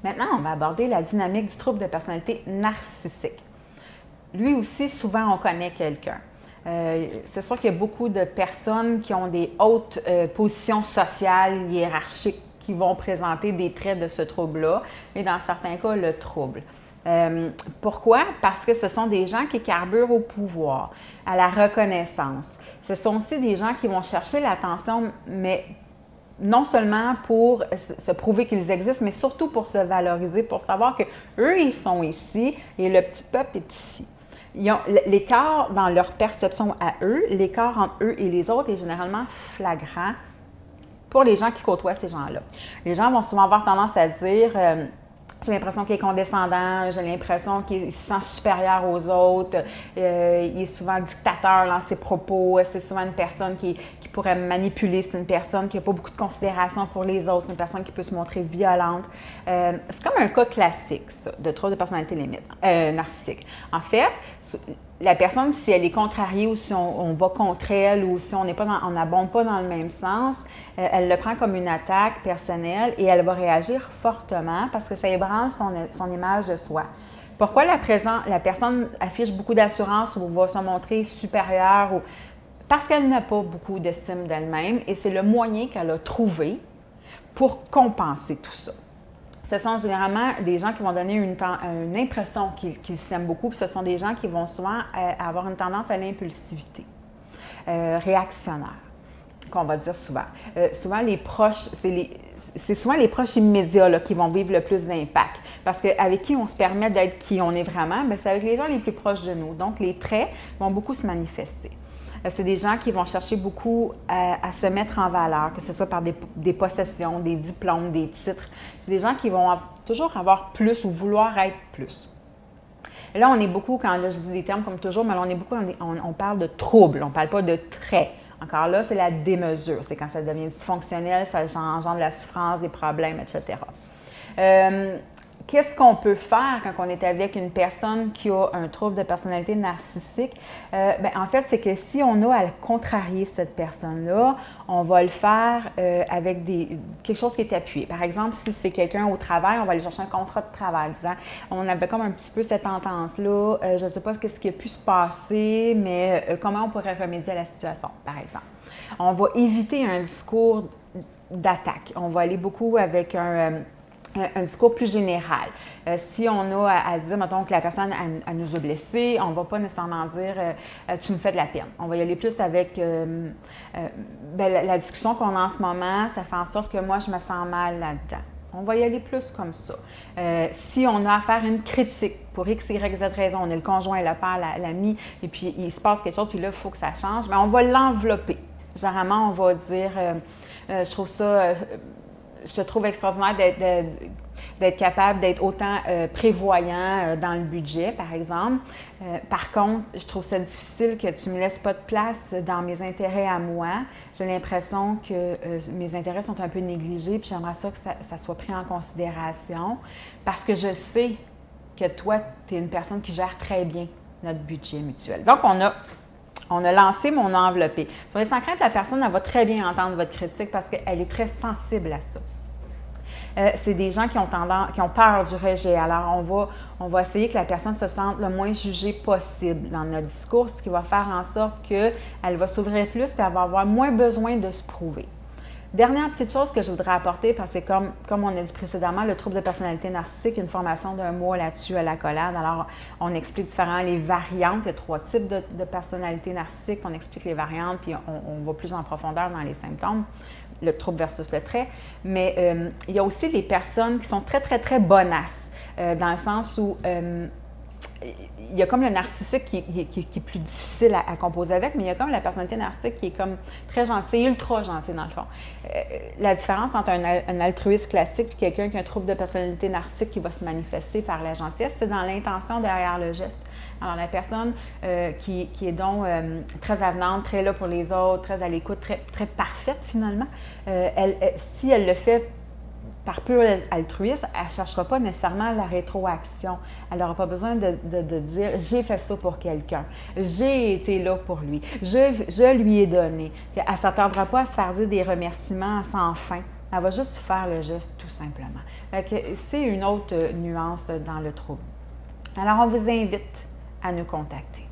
Maintenant, on va aborder la dynamique du trouble de personnalité narcissique. Lui aussi, souvent, on connaît quelqu'un. C'est sûr qu'il y a beaucoup de personnes qui ont des hautes positions sociales, hiérarchiques, qui vont présenter des traits de ce trouble-là, mais dans certains cas, le trouble. Pourquoi? Parce que ce sont des gens qui carburent au pouvoir, à la reconnaissance. Ce sont aussi des gens qui vont chercher l'attention, mais non seulement pour se prouver qu'ils existent, mais surtout pour se valoriser, pour savoir qu'eux, ils sont ici et le petit peuple est ici. L'écart dans leur perception à eux, l'écart entre eux et les autres est généralement flagrant pour les gens qui côtoient ces gens-là. Les gens vont souvent avoir tendance à dire j'ai l'impression qu'il est condescendant, j'ai l'impression qu'il se sent supérieur aux autres, il est souvent dictateur dans ses propos, c'est souvent une personne qui pourrait manipuler, c'est une personne qui n'a pas beaucoup de considération pour les autres, c'est une personne qui peut se montrer violente. C'est comme un cas classique, ça, de trouble de personnalité narcissique. En fait, la personne, si elle est contrariée ou si on va contre elle ou si on n'abonde pas dans le même sens, elle le prend comme une attaque personnelle et elle va réagir fortement parce que ça ébranle son image de soi. Pourquoi la personne affiche beaucoup d'assurance ou va se montrer supérieure? Parce qu'elle n'a pas beaucoup d'estime d'elle-même et c'est le moyen qu'elle a trouvé pour compenser tout ça. Ce sont généralement des gens qui vont donner une impression qu'ils s'aiment beaucoup, puis ce sont des gens qui vont souvent avoir une tendance à l'impulsivité, réactionnaire, qu'on va dire souvent. Souvent, les proches, c'est souvent les proches immédiats là, qui vont vivre le plus d'impact. Parce qu'avec qui on se permet d'être qui on est vraiment, c'est avec les gens les plus proches de nous. Donc, les traits vont beaucoup se manifester. C'est des gens qui vont chercher beaucoup à se mettre en valeur, que ce soit par des possessions, des diplômes, des titres. C'est des gens qui vont toujours avoir plus ou vouloir être plus. Et là, on est beaucoup, quand là, je dis des termes comme toujours, mais là, on parle de trouble, on ne parle pas de traits. Encore là, c'est la démesure. C'est quand ça devient dysfonctionnel, ça engendre de la souffrance, des problèmes, etc. Qu'est-ce qu'on peut faire quand on est avec une personne qui a un trouble de personnalité narcissique? En fait, c'est que si on a à contrarier cette personne-là, on va le faire avec quelque chose qui est appuyé. Par exemple, si c'est quelqu'un au travail, on va aller chercher un contrat de travail. Disant, on avait comme un petit peu cette entente-là, je ne sais pas ce qui a pu se passer, mais comment on pourrait remédier à la situation, par exemple. On va éviter un discours d'attaque. On va aller beaucoup avec un discours plus général. Si on a à dire, mettons, que la personne nous a blessés, on ne va pas nécessairement dire tu me fais de la peine. On va y aller plus avec la discussion qu'on a en ce moment, ça fait en sorte que moi, je me sens mal là-dedans. On va y aller plus comme ça. Si on a à faire une critique pour X, Y, Z raison, on est le conjoint, le père, l'ami, et puis il se passe quelque chose, puis là, il faut que ça change, mais on va l'envelopper. Généralement, on va dire je trouve ça. Je trouve extraordinaire d'être capable d'être autant prévoyant dans le budget, par exemple. Par contre, je trouve ça difficile que tu ne me laisses pas de place dans mes intérêts à moi. J'ai l'impression que mes intérêts sont un peu négligés, puis j'aimerais ça que ça soit pris en considération parce que je sais que toi, tu es une personne qui gère très bien notre budget mutuel. Donc, on a lancé, mais on a enveloppé. Soyez sans crainte, la personne, elle va très bien entendre votre critique parce qu'elle est très sensible à ça. C'est des gens qui ont peur du rejet. Alors, on va essayer que la personne se sente le moins jugée possible dans notre discours, ce qui va faire en sorte qu'elle va s'ouvrir plus et elle va avoir moins besoin de se prouver. Dernière petite chose que je voudrais apporter, parce que comme on a dit précédemment, le trouble de personnalité narcissique, il y a une formation d'un mois là-dessus à l'Accolade. Alors, on explique les variantes. Il y a 3 types de personnalité narcissique. On explique les variantes, puis on va plus en profondeur dans les symptômes, le trouble versus le trait. Mais il y a aussi les personnes qui sont très, très, très bonasses, dans le sens où il y a comme le narcissique qui est plus difficile à composer avec, mais il y a comme la personnalité narcissique qui est comme très gentille, ultra gentille dans le fond. La différence entre un altruiste classique et quelqu'un qui a un trouble de personnalité narcissique qui va se manifester par la gentillesse, c'est dans l'intention derrière le geste. Alors, la personne qui est donc très avenante, très là pour les autres, très à l'écoute, très, très parfaite finalement, si elle le fait par pur altruisme, elle ne cherchera pas nécessairement la rétroaction. Elle n'aura pas besoin de dire « j'ai fait ça pour quelqu'un, j'ai été là pour lui, je lui ai donné ». Elle ne s'attendra pas à se faire dire des remerciements sans fin Elle va juste faire le geste tout simplement. C'est une autre nuance dans le trouble. Alors, on vous invite à nous contacter.